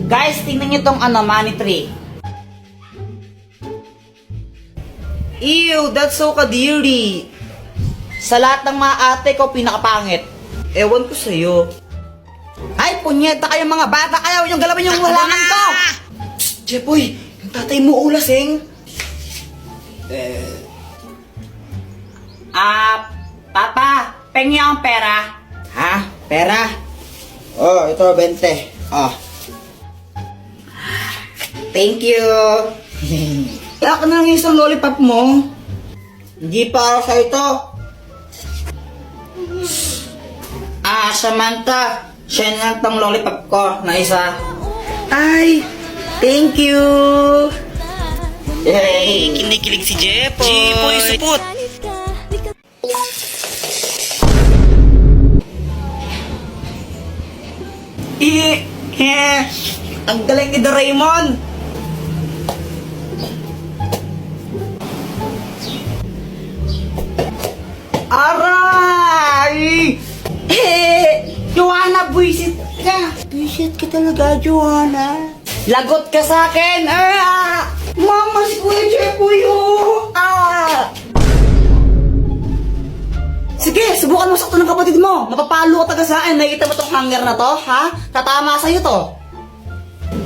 Guys, tingnan nyo tong money tree. Ew, that's so kadiri. Sa lahat ng mga ate ko, pinakapangit. Ewan ko sa'yo. Ay, punyeta kayo mga bata. Ayaw yung galawin yung halaman ko. Psst, Jepoy, yung tatay mo ulasing. Papa, pengi ang pera. Ha? Pera? Oh, ito, 20. Oh. Thank you. Kaya ka na lang isang lollipop mo. Hindi para sa ito. Samantha. Siya lang tong lollipop ko na isa. Ay, thank you. Yay, kinikilig si Jepoy. Jepoy, supot. Ang galing ni Doraemon. Aray! Joanna, buisit ka. Buisit ka talaga, Joanna. Lagot ka sa akin. Mama, si Kuya Jepoy, oh. Sige, subukan mo sakto ng kapatid mo. Mapapalo ka taga sa akin. Nakikita mo tong hanger na to, ha? Tatama sa'yo to.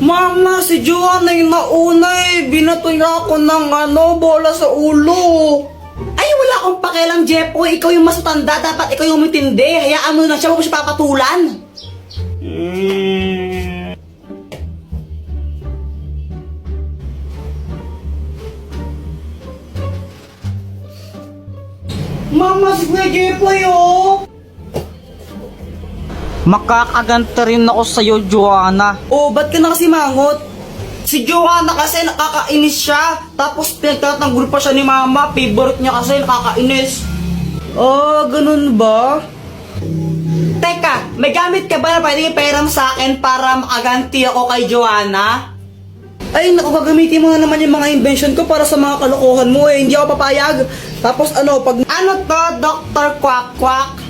Mama, si Joanna yung nauna eh. Binato niya ako ng bola sa ulo. Ay, wala akong pakialam, Jepoy. Ikaw yung mas matanda. Dapat ikaw yung matindi. Hayaan mo na siya. Huwag mo siya papatulan. Mama, si Kuya Jepoy, oh. Makakaganta rin ako sa'yo, Joanna. Oh, ba't ka na kasi mangot? Si Joanna kasi nakakainis siya. Tapos pinagtatanggol pa siya ni Mama. Favorite niya kasi nakakainis. Oh, ganun ba? Teka, may gamit ka ba na pwede ipahiram sa akin para makaganti ako kay Joanna? Ay, naku, gagamitin mo na naman yung mga invention ko para sa mga kalokohan mo eh. Hindi ako papayag. Tapos pag... Ano to, Dr. Quack Quack?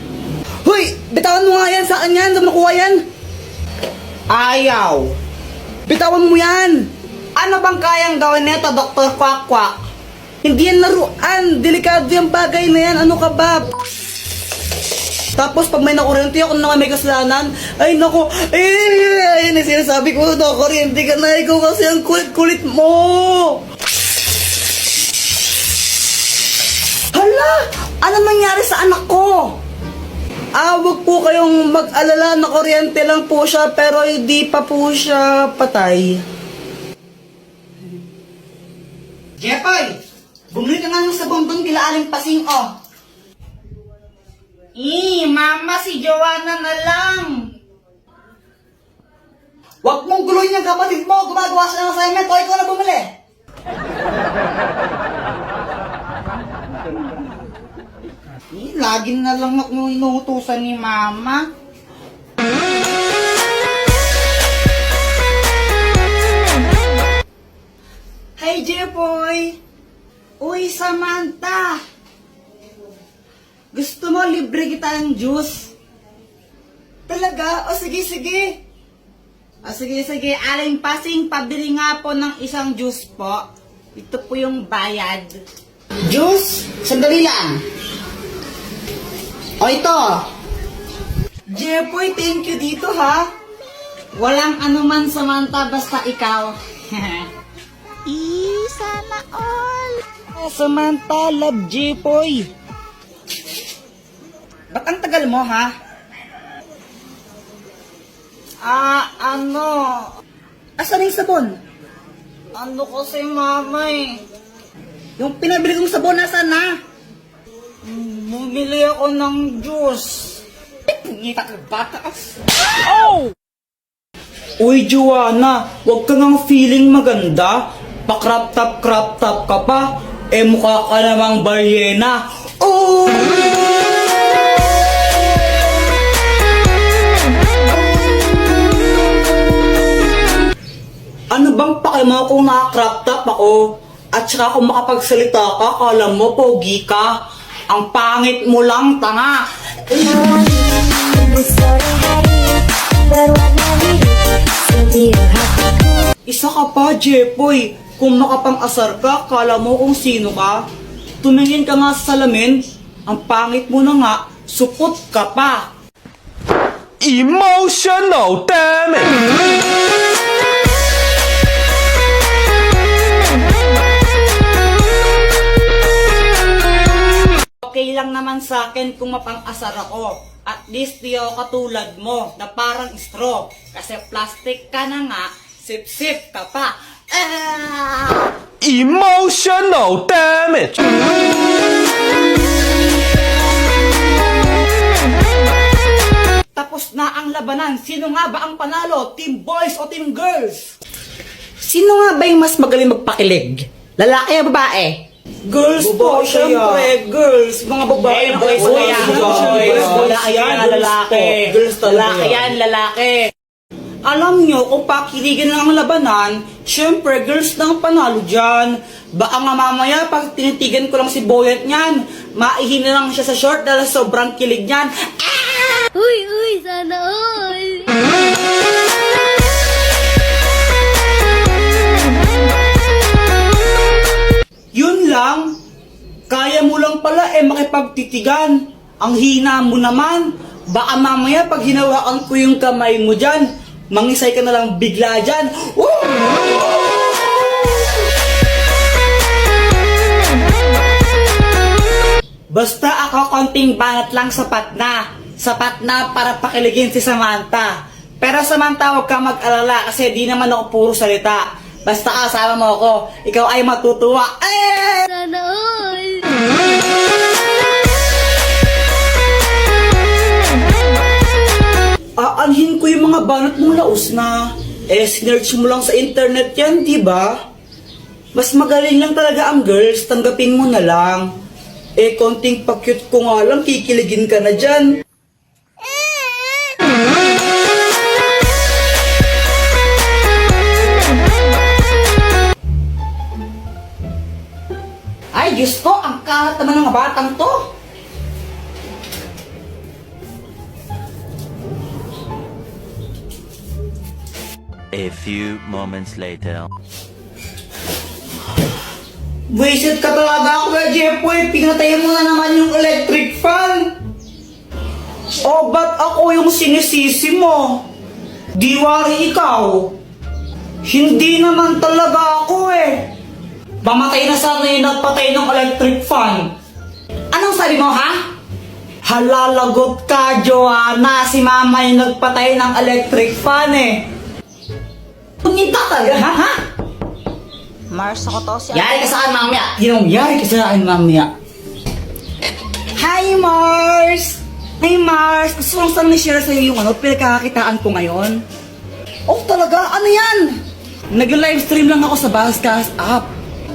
Hoy, bitawan mo nga yan sa akin yan. Saan mo nakuha yan? Ayaw. Bitawan mo yan. Ano bang kayang gawin nito, Dr. Quack Quack? Hindi yan laruan. Delikado yung bagay na yan. Ano ka ba? Tapos pag may nakuryente ako na may kasalanan, ay naku, ayun yung sinasabi ko, nakuryente ka na, ikaw kasi ang kulit-kulit mo. Hala, ano nangyari sa anak ko? Wag po kayong mag-alala, nakuryente lang po siya, pero hindi pa po siya patay. Jepoy, bumili ka nga ng sabon doon kila Aling Pasing, oh. Mama, si Joanna na lang. Huwag mong guluhin yung kapatid mo. Gumagawa siya ng assignment. O, ikaw na bumili. Lagi na lang ako inuutusan ni Mama. Hey, Jepoy. Uy, Samantha. Gusto mo libre kita ng juice? Talaga? O sige, sige. O sige, sige. Aling Pasing, pabili nga po ng isang juice po. Ito po yung bayad. Juice? Sandali lang. O ito. Jepoy, thank you dito ha. Walang anuman, Samantha, basta ikaw. Sana all. Samantha, love Jepoy. Ba't ang tagal mo, ha? Asan yung sabon? Ano kasi, Mama, eh? Yung pinabili kong sabon, asan na? Bumili ako ng juice. Pungita ka, bata. Oh! Uy, Joanna, huwag ka ngang feeling maganda. Pa-crop top ka pa. Mukha ka namang balyena. Oh! Ano bang pakima kung naka-crop top ako? At saka kung makapagsalita ka, kala mo pogi ka. Ang pangit mo lang, tanga. Berwarna biru, berwarna biru, sendiri hati Isa ka pa, Jepoy. Kung makapang-asar ka, kala mo kung sino ka. Tumingin ka nga sa salamin. Ang pangit mo na nga, supot ka pa. Emotional damage! Okay lang naman sa akin kung mapang-asar ako. At least di ako katulad mo na parang straw. Kasi plastic ka na nga, sip-sip ka pa. Emotional damage! Tapos na ang labanan. Sino nga ba ang panalo? Team boys o team girls? Sino nga ba yung mas magaling magpakilig? Lalaki o babae? Girls po, syempre, girls. Mga babae na kayo sa kaya. Lalaki yan, lalaki. Girls talaga. Lalaki yan, lalaki. Alam nyo, kung pakiligan lang ang labanan, syempre, girls na ang panalo dyan. Baka nga mamaya, pag tinitigan ko lang si Boyet niyan, maihin na lang siya sa short dahil sobrang kilig niyan. Uy, sana all! Yun lang, kaya mo lang pala makipagtitigan. Ang hina mo naman. Baka mamaya pag hinawakan ko yung kamay mo dyan, mangisay ka na lang bigla dyan. Woo! Basta ako konting banat lang sapat na. Sapat na para pakiligin si Samantha. Pero Samantha, huwag ka mag-alala kasi di naman ako puro salita. Basta kasama mo ako, ikaw ay matutuwa. Sana all! Aanhin ko yung mga banat mong laos na. Sinerch mo lang sa internet yan, di ba? Mas magaling lang talaga ang girls, tanggapin mo na lang. Konting pa-cute ko nga lang, kikiligin ka na dyan. Ay, Diyos ko, ang kalat naman ng batang to. A few moments later. Wasted ka talaga, Kuya Jepoy. Pinatay mo na naman yung electric fan. O, ba't ako yung sinisisi mo? Di wari ikaw. Hindi naman talaga ako Pamatay na sana yung nagpatay ng electric fan. Anong sabi mo, ha? Halalagot ka, Joanna. Si Mama yung nagpatay ng electric fan Punita talaga, ha? Mars, ako to si Yari ka sa akin, mamaya. Yari ka sa akin, mamaya. Hi, Mars! Hi, Mars! Gusto kong saan share sa'yo yung pinagkakakitaan ko ngayon. Oh, talaga? Ano yan? Nag-livestream lang ako sa Buzzcast app.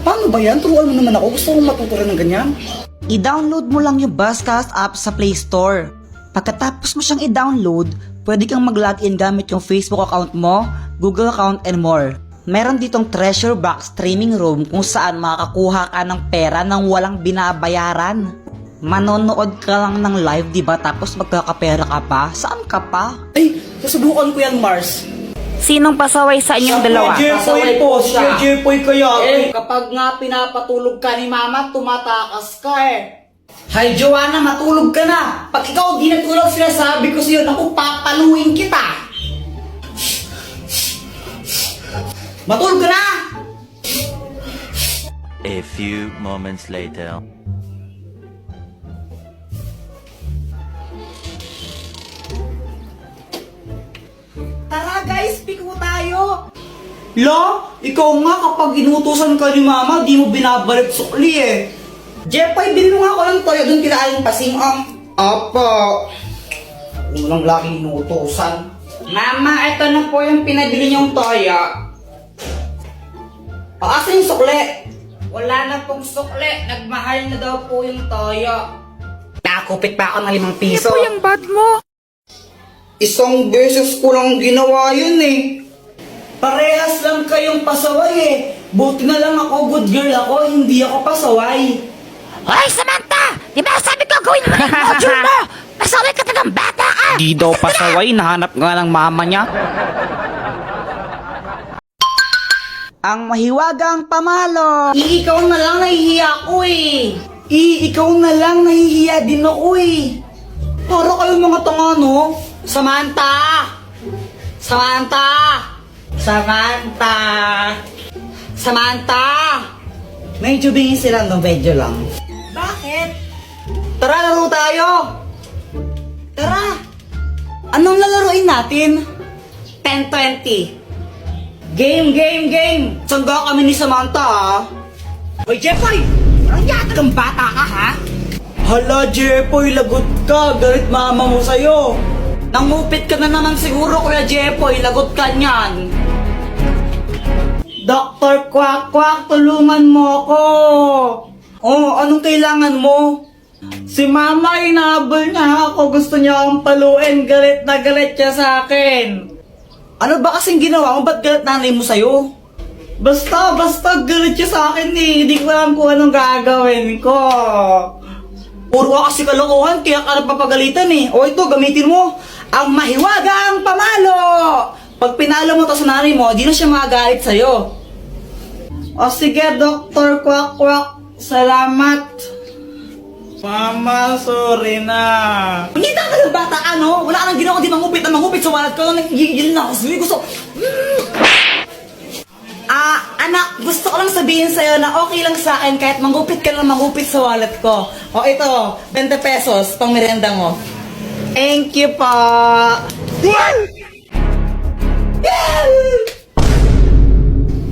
Paano ba yan? Turuan mo naman ako. Gusto kong matutunan ng ganyan. I-download mo lang yung Buzzcast app sa Play Store. Pagkatapos mo siyang i-download, pwede kang mag-login gamit yung Facebook account mo, Google account, and more. Meron ditong treasure box streaming room kung saan makakakuha ka ng pera nang walang binabayaran. Manonood ka lang ng live, diba? Tapos magkakapera ka pa? Saan ka pa? Ay, susubukan ko yan, Mars. Sinong pasaway sa inyong dalawa? Jepoy po, siya Jepoy kaya. Kapag nga pinapatulog ka ni Mama, tumatakas ka Hi, Joanna, matulog ka na. Pag ikaw di natulog, sinasabi ko sa'yo, naku, papaluin kita. Matulog ka na! A few moments later. Tara guys, piko tayo! Lo, ikaw nga kapag inutusan ka ni Mama, di mo binabalik sukli Jepoy, bilhin mo nga ako ng toyo doon kila Aling Pasing, Apo. Unang laki inutusan. Mama, ito na po yung pinabili niyong toyo. Asan yung sukli? Wala na pong sukli. Nagmahal na daw po yung toyo. Nakupit pa ako ng 5 piso. Ano po yung bad mo? Isang beses ko lang ginawa yun Parehas lang kayong pasaway Buti na lang ako, good girl ako, hindi ako pasaway. Hoy, Samantha! Di ba sabi ko gawin mo yung module mo? Pasaway ka talagang bata ka! Di daw pasaway, nahanap nga ng mama niya. ang mahiwagang pamalo. Ikaw na lang nahihiya ko eh. Ikaw na lang nahihiya din ako eh. Para kayo mga tanga, no? Samantha! Samantha! Samantha! Samantha! Medyo bingin sila, no? Medyo lang. Bakit? Tara, laro tayo! Tara! Anong lalaroin natin? 10-20. Game! Sangga kami ni Samantha, ah. Hoy, Jeffoy! Parang yata kang bata ka, ha? Hala, Jeffoy, lagot ka. Galit mama mo sa'yo. Nangupit ka na naman siguro, Kuya Jeffoy. Lagot ka niyan. Dr. Quack Quack, tulungan mo ako. Oh, anong kailangan mo? Si mama, inahabol niya ako. Gusto niya akong paluin. Galit na galit siya sa akin. Ano ba kasing ginawa mo? Ba't galit nanay mo sa'yo? Basta galit siya sa akin eh. Hindi ko alam kung anong gagawin ko. Puro ka kasi kalokohan, kaya ka napapagalitan eh. O ito, gamitin mo ang mahiwagang pamalo. Pag pinalo mo to sa nanay mo, di na siya magagalit sa'yo. O sige, Dr. Quack Quack. Salamat. Mama, sorry na. Hindi ka ng bata ka, no? Wala ka nang ginawa, di mangupit na mangupit. So, walat ka lang, nagigil na ako. Sabi gusto. Anak, gusto ko lang sabihin sa'yo na okay lang sa akin kahit mangupit ka lang mangupit sa wallet ko. O ito, 20 pesos, pang merenda mo. Thank you po.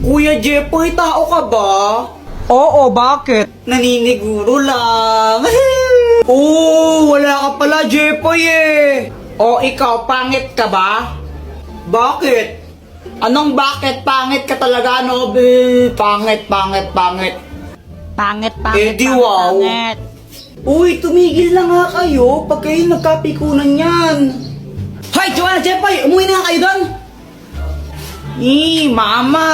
Kuya Jeffoy, tao ka ba? Oo, bakit? Naniniguro lang. Wala ka pala, Jeffoy eh. O ikaw, pangit ka ba? Bakit? Anong bakit? Pangit ka talaga, no? Pangit. Eh, di wow. Uy, tumigil na nga kayo pag kayo nagkapikunan yan. Hoy, Joanna, Jeffoy, umuwi na nga kayo doon. Mama.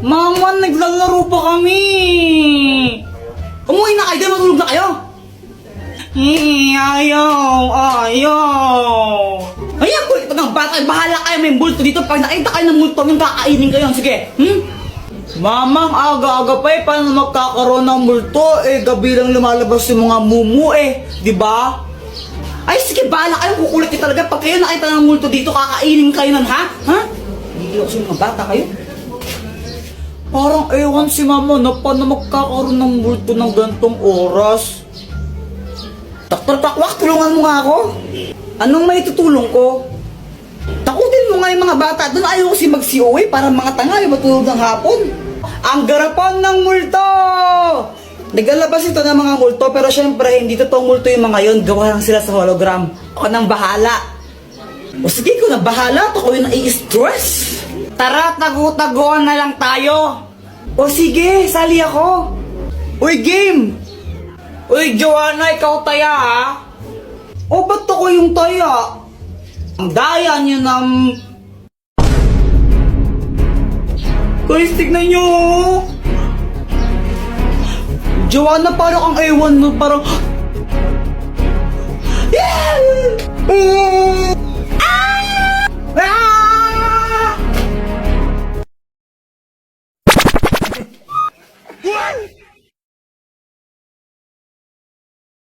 Mama, naglalaro pa kami. Umuwi na kayo doon, matulog na kayo. Ayaw. Ayan, kulit ito ng bata. Bahala kayo, may multo dito. Pag nakita kayo ng multo, yung kakainin kayo. Sige, Mamang, aga-aga pa eh. Paano magkakaroon ng multo? Eh, gabi lang lumalabas yung mga mumu eh. Diba? Ay, sige, bahala kayo. Kukulit kayo talaga. Pag kayo nakita ng multo dito, kakainin kayo nun, ha? Hindi ako sa mga bata kayo. Parang ewan si mama na paano magkakaroon ng multo ng gantong oras. Dr. Quack, tulungan mo nga ako. Anong may tutulong ko? Takutin mo nga yung mga bata. Doon ayaw kasi mag-COA para mga tanga yung matulog ng hapon. Ang garapan ng multo! Naglalabas ito ng mga multo pero syempre hindi totoong multo yung mga yon. Gawa lang sila sa hologram. Ako nang bahala. O sige, ko na bahala. Ako yung nai-stress. Tara, tago-tagoan na lang tayo. O sige, sali ako. Uy, game! Uy, Joanna, ikaw taya ha? O, ba't ako yung taya? Ang daya niyo ng... Guys, tignan nyo! Joanna, parang ang ewan mo, parang